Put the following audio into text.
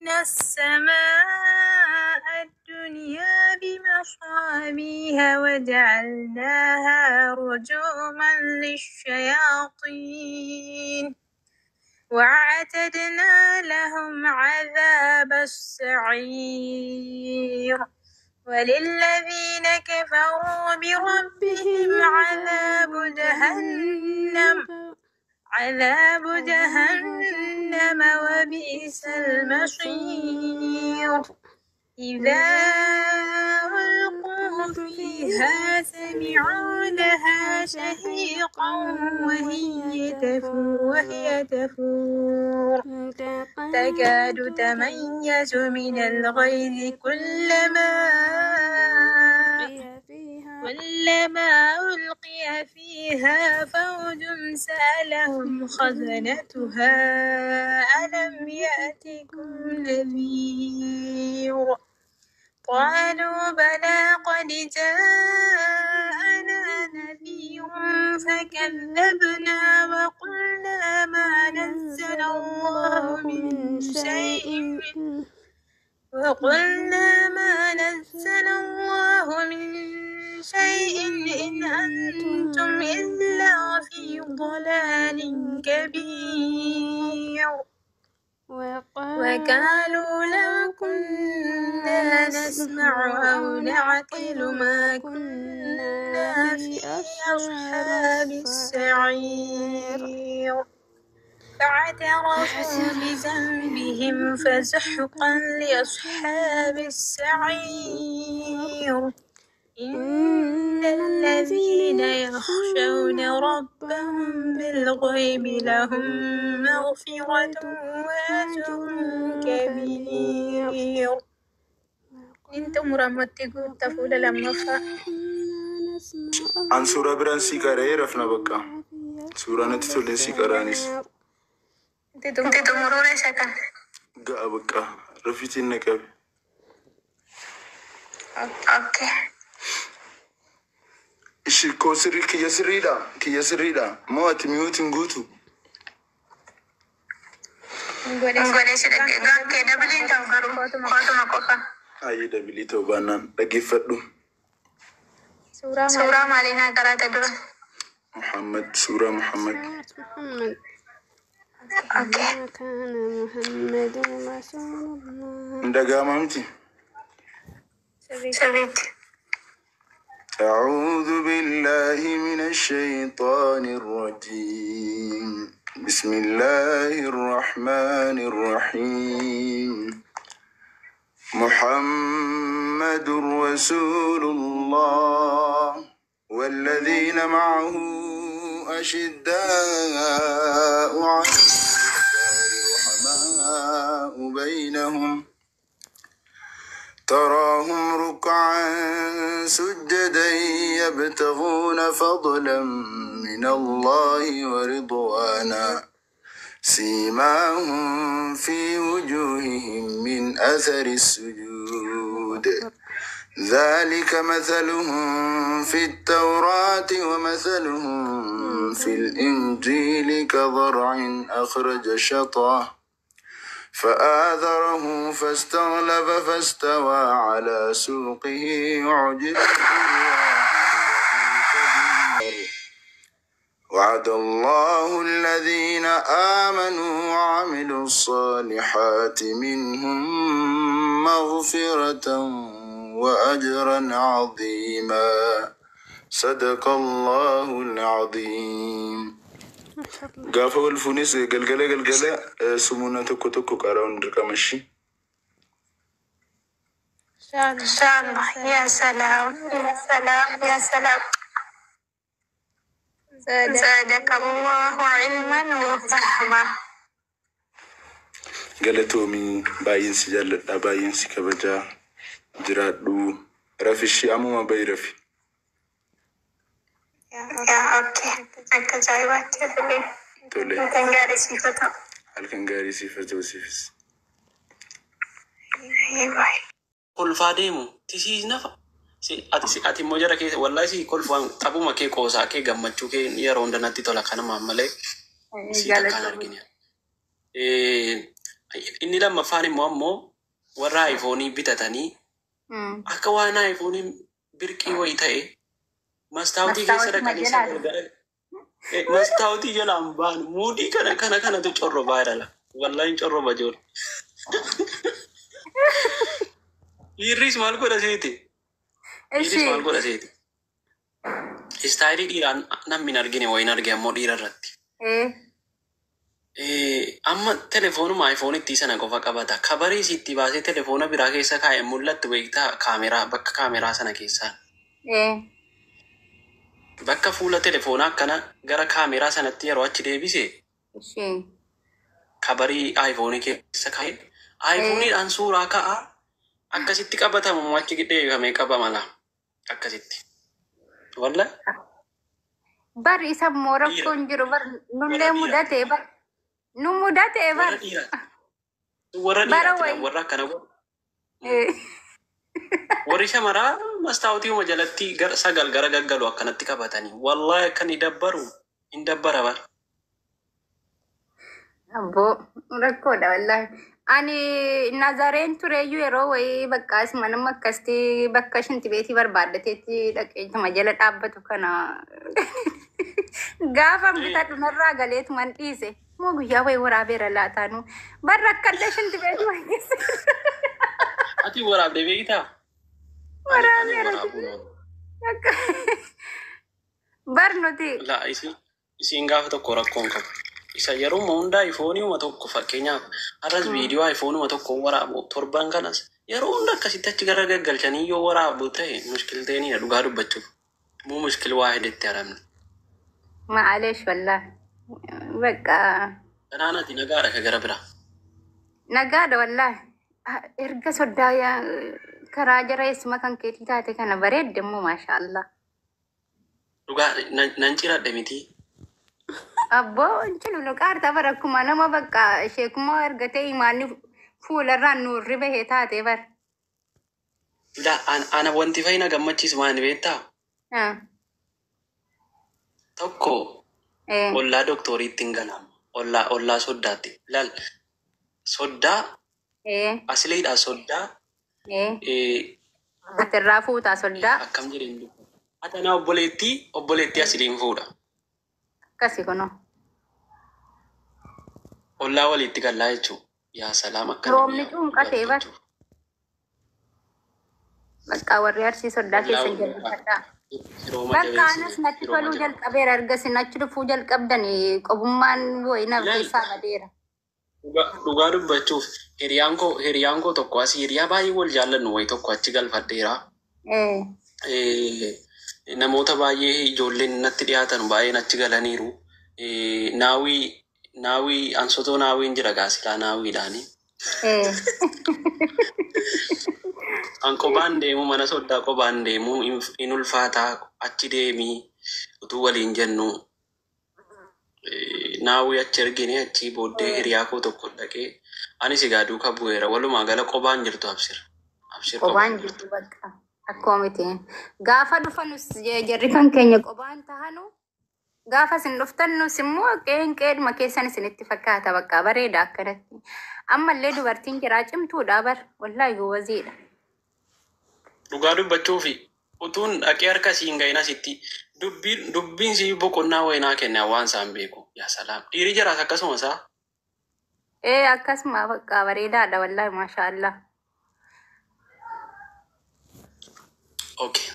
السماء الدنيا بمصابيح وجعلناها رجوما للشياطين وأعتدنا لهم عذاب السعير وللذين كفروا بربهم عذاب جهنم وبئس المصير إذا ألقوا فيها سمعوا لها شهيقا وهي تفور تكاد تميز من الغيظ كلما ألقي فيها فوج سألهم خزنتها ألم يأتكم نذير قالوا بلى قد جاءنا نذير فكذبنا وقلنا ما نزل الله من شيء إن أنتم إلا في ضلال كبير وقالوا لو كنا نسمع أو نعقل ما كنا في أصحاب السعير فاعترفوا بذنبهم فسحقا لأصحاب السعير إن الذين يخشون ربهم بالغيب لهم مغفرة وأجر كبير انتم رمتكم تفول لما عن سورة برانسي كاري رفنا بكا سورة نتتولين سيكارانيس انت تمرون شكا قا بكا رفيتي النكاب اوكي إيش كوسري كي يسريدا موات ميوتين قوتو نقول شدك كي دبلين توقروا خاتم قفا أي دبلي توبانان لقي فدو سورة مالينا قرأت دور محمد سورة محمد اوكي كان محمد رسول الله ندقا مامتي سبيت أعوذ بالله من الشيطان الرجيم بسم الله الرحمن الرحيم محمد رسول الله والذين معه أشداء على الكفار رحماء بينهم تراهم ركعا سجدا يبتغون فضلا من الله ورضوانا سيماهم في وجوههم من أثر السجود ذلك مثلهم في التوراة ومثلهم في الإنجيل كزرع أخرج شطأه فآذره فاستغلب فاستوى على سوقه يعجب وعد الله الذين آمنوا وعملوا الصالحات منهم مغفرة وأجرا عظيما صدق الله العظيم قافة والفونيس قلقلة سمونا تكو قراون دركمشي إن شاء الله يا سلام يا سلام زادك الله علما وفهما قالتومي باين سجال باين سكبجا جرادو رفشي أمو ما بيرفي يا اوكي انت جايبات تولي كنغاري صفته الكنغاري صفته وصفس ايوه كل فاديمو تسي نفا ati mojara ke wallahi si kol fam tabu make ko sa ke gammachu ke yaro ndana ti tola kana mamale si takana arginya Inni lammaffaan immoo ammoo warra iPhone bitatanii akka waan iPhone birqii wayii ta'e mastaawutii keessa dhaqanii sagal mastaawutii jalaan baan muudii kanatu corrobaa jedhala. Wallahi corroba joor. Dhiirris maal godha seeti? Dhiirris maal godha seeti? Istaayilii dhiiraan namni hin argine wayin arge ammoo dhiira irratti. Amma telefoonuma iPhone itti sana qofa qabata. Kabarii sitti baasee telefoona biraa keessa kaa'e mul'attu beektaa kaameraa bakka kaameraa sana keessaa. Bakka fuula telefoonaa akkana gara kaameraa sanatti yeroo achi deebise kabarii iPhone keessa kaa'e iPhoneidhaan suuraa ka'a akkasitti qabatamu achi deebifamee qabamala akkasitti. Wallahi. Bar isa Moroccoon jiru bar nullee mudate bar. Nu mudate bar. Warra kana warri shamaraa mastaawutii jalatti sagal gara gaggalu akkanatti qabatanii wallahi akkan hin dabbara bar. Abbo rakkoodha wallahi. Ani Nazareen tureeyyuu yeroo wayii bakka asuma nama akkasitti bakka shinti beetii barbaaddateetti dhaqeetuma jala dhaabbatu kana gaafa bitadhu narraa galeetuman dhiise moo guyyaa wayii waraabeera laataanu barra akkallee shinti beetii wayii keessa. Ati waraabdee beektaa? Waraabeera. Barnuti. Laa isiin gaafa tokko rakkoon qabu. Isa yeroo hundaa iPhone tokko fakkeenyaaf har'as viidiyoo iPhone tokko waraabu torban kanas yeroo hunda akkasitti achi gara gaggalchanii yoo waraabu ta'e mushkilteenidha dhugaa dubbachuuf. Muu mushkil waa hedetti haramne. Maaleesh wallahi. Bakka. Kanaan ati nagaadha ka gara biraa. Nagaadha wallahi. Erga soddaa karaa jara eessuma kan keetii taate kana bareedde immoo maashaallah. Dhugaa nan ciradhe miti. Abbo inchilulu qaarta barakkuma nama bakka sheekumoo ergatee imaanni fuularraan nuurri bahee taate bar. Ana wanti fayyina gammachiisu maani beektaa? Tokko ollaa doktoriitti hin galamu. Ollaa soddaatti. Laal soddaa asileedhaa soddaa. Atirraa fuutaa soddaa. Akkam jedheen Atanaa obboleettii asiliin fuudha. Akkasi kunoo. Ollaa walitti gallaa jechuun yaa salaam akka roobni cuunqatee bar. Bakka warri arsii soddaa keessa jalqabadhaa. Bakka anas natti toluu jalqabeera ergasi nachi dhufuu jalqabdanii qobummaan wayinaaf keessaa badeera. Dhugaa dubbachuuf hiriyaan koo tokko asii hiriyaa baay'ee wal jaallannu wayi tokko achi galfadheera. Namoota baay'ee ijoolleen natti dhiyaatan baay'een achi galaniiru. Naawii ansotoo naawiin jira gaasilaa naawiidhaani. An qobaan deemu mana soddaa qobaan deemu in ulfaataa achi deemii utuu waliin jennu. Naawii achi ergine achi booddee hiriyaa koo tokko dhaqee anis egaa duuka bu'eera walumaa gala qobaan jirtu absira. Qobaan jirtu bakka akkoo miti. Gaafa dhufanus jarri kan keenya qobaan tahanu gaafa isin dhuftannus immoo qeenqeedhuma keessan isinitti fakkaata bakka bareeda akkanatti. Ammallee dubartiin jiraa cimtuudha bar wallaahi gowaziidha. Dhugaa dubbachuufi utuun dhaqee harka siin ga'ina sitti dubbiin si boqonnaa wayinaa kenne waan isaan beeku yaa salaam. Dhiirri jiraas akkasuma isaa. Akkasuma bakka bareedaadha wallaahi maashaallah. Okay.